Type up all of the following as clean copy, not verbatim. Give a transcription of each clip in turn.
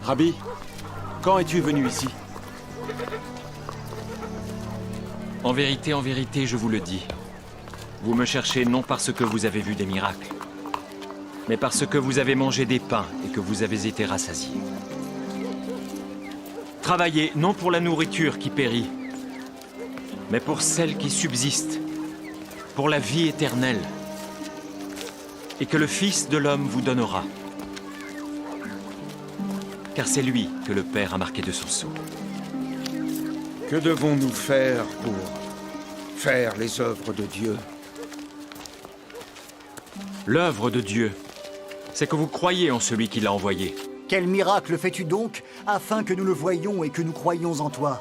Rabbi, quand es-tu venu ici? En vérité, je vous le dis. Vous me cherchez non parce que vous avez vu des miracles, mais parce que vous avez mangé des pains et que vous avez été rassasiés. Travaillez non pour la nourriture qui périt, mais pour celle qui subsiste, pour la vie éternelle, et que le Fils de l'homme vous donnera. Car c'est lui que le Père a marqué de son sceau. Que devons-nous faire pour faire les œuvres de Dieu? L'œuvre de Dieu, c'est que vous croyez en celui qui l'a envoyé. Quel miracle fais-tu donc, afin que nous le voyions et que nous croyions en toi?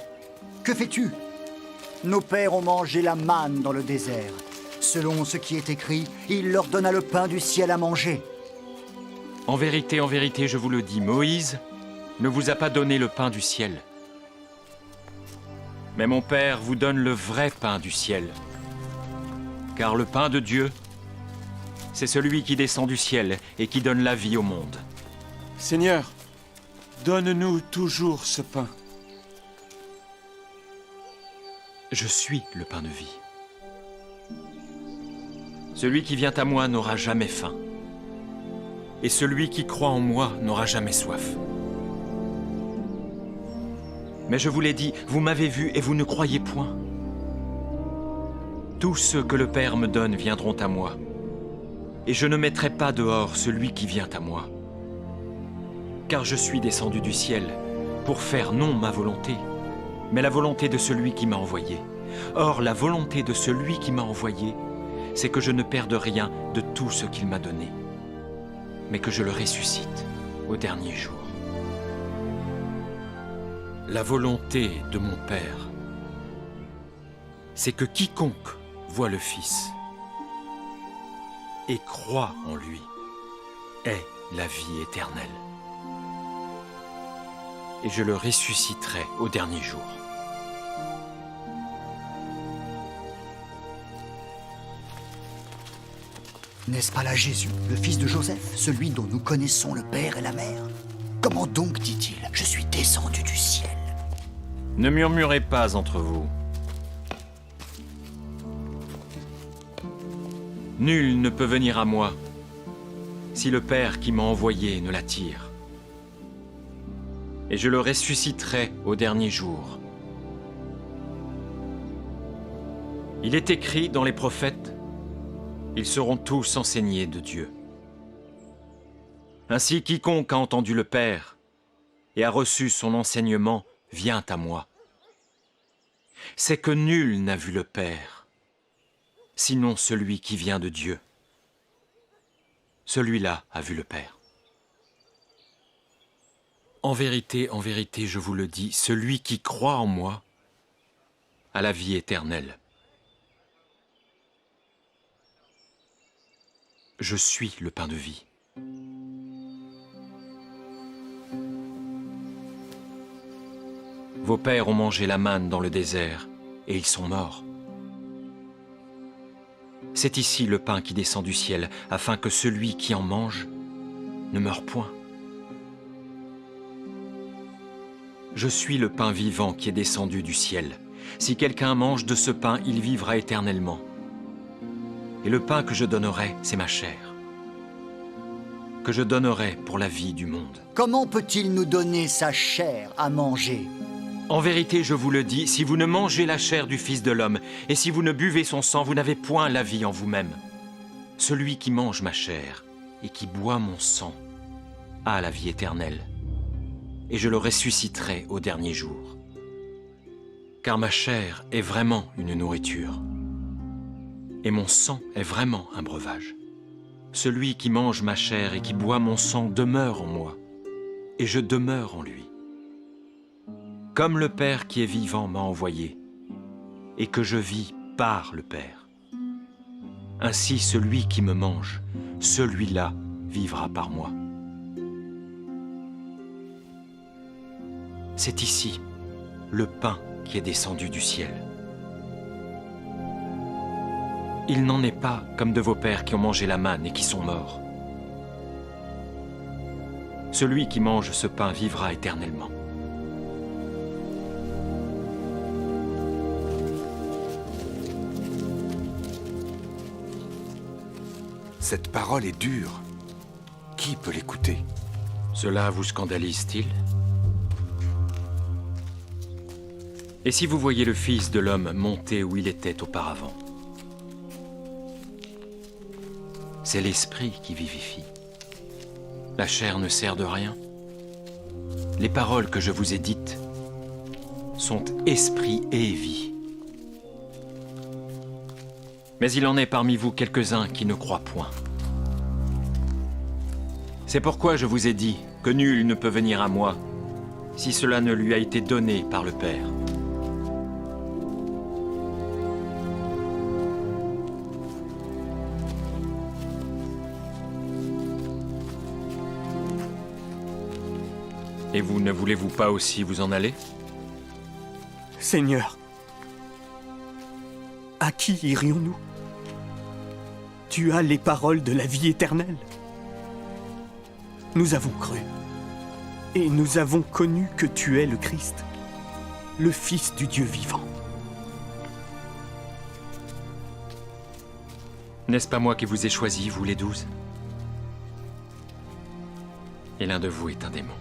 Que fais-tu? Nos pères ont mangé la manne dans le désert. Selon ce qui est écrit, il leur donna le pain du ciel à manger. En vérité, je vous le dis, Moïse ne vous a pas donné le pain du ciel. Mais mon Père vous donne le vrai pain du ciel. Car le pain de Dieu, c'est celui qui descend du ciel et qui donne la vie au monde. Seigneur, donne-nous toujours ce pain. Je suis le pain de vie. Celui qui vient à moi n'aura jamais faim. Et celui qui croit en moi n'aura jamais soif. Mais je vous l'ai dit, vous m'avez vu et vous ne croyez point. Tous ceux que le Père me donne viendront à moi. Et je ne mettrai pas dehors celui qui vient à moi. Car je suis descendu du ciel pour faire non ma volonté, mais la volonté de celui qui m'a envoyé. Or, la volonté de celui qui m'a envoyé, c'est que je ne perde rien de tout ce qu'il m'a donné, mais que je le ressuscite au dernier jour. La volonté de mon Père, c'est que quiconque voit le Fils et croit en lui ait la vie éternelle. Et je le ressusciterai au dernier jour. N'est-ce pas là Jésus, le fils de Joseph, celui dont nous connaissons le père et la mère? Comment donc dit-il, je suis descendu du ciel? Ne murmurez pas entre vous. Nul ne peut venir à moi si le Père qui m'a envoyé ne l'attire. Et je le ressusciterai au dernier jour. Il est écrit dans les prophètes, ils seront tous enseignés de Dieu. Ainsi, quiconque a entendu le Père et a reçu son enseignement vient à moi. C'est que nul n'a vu le Père, sinon celui qui vient de Dieu. Celui-là a vu le Père. En vérité, je vous le dis, celui qui croit en moi a la vie éternelle. Je suis le pain de vie. Vos pères ont mangé la manne dans le désert, et ils sont morts. C'est ici le pain qui descend du ciel, afin que celui qui en mange ne meure point. Je suis le pain vivant qui est descendu du ciel. Si quelqu'un mange de ce pain, il vivra éternellement. Et le pain que je donnerai, c'est ma chair, que je donnerai pour la vie du monde. Comment peut-il nous donner sa chair à manger? En vérité, je vous le dis, si vous ne mangez la chair du Fils de l'homme, et si vous ne buvez son sang, vous n'avez point la vie en vous-même. Celui qui mange ma chair et qui boit mon sang a la vie éternelle, et je le ressusciterai au dernier jour. Car ma chair est vraiment une nourriture, et mon sang est vraiment un breuvage. Celui qui mange ma chair et qui boit mon sang demeure en moi, et je demeure en lui. Comme le Père qui est vivant m'a envoyé, et que je vis par le Père. Ainsi celui qui me mange, celui-là vivra par moi. C'est ici le pain qui est descendu du ciel. Il n'en est pas comme de vos pères qui ont mangé la manne et qui sont morts. Celui qui mange ce pain vivra éternellement. Cette parole est dure. Qui peut l'écouter? Cela vous scandalise-t-il? Et si vous voyez le Fils de l'homme monter où il était auparavant? C'est l'esprit qui vivifie. La chair ne sert de rien. Les paroles que je vous ai dites sont esprit et vie. Mais il en est parmi vous quelques-uns qui ne croient point. C'est pourquoi je vous ai dit que nul ne peut venir à moi si cela ne lui a été donné par le Père. Et vous ne voulez-vous pas aussi vous en aller? Seigneur, à qui irions-nous? Tu as les paroles de la vie éternelle. Nous avons cru, et nous avons connu que tu es le Christ, le Fils du Dieu vivant. N'est-ce pas moi qui vous ai choisi, vous les 12? Et l'un de vous est un démon.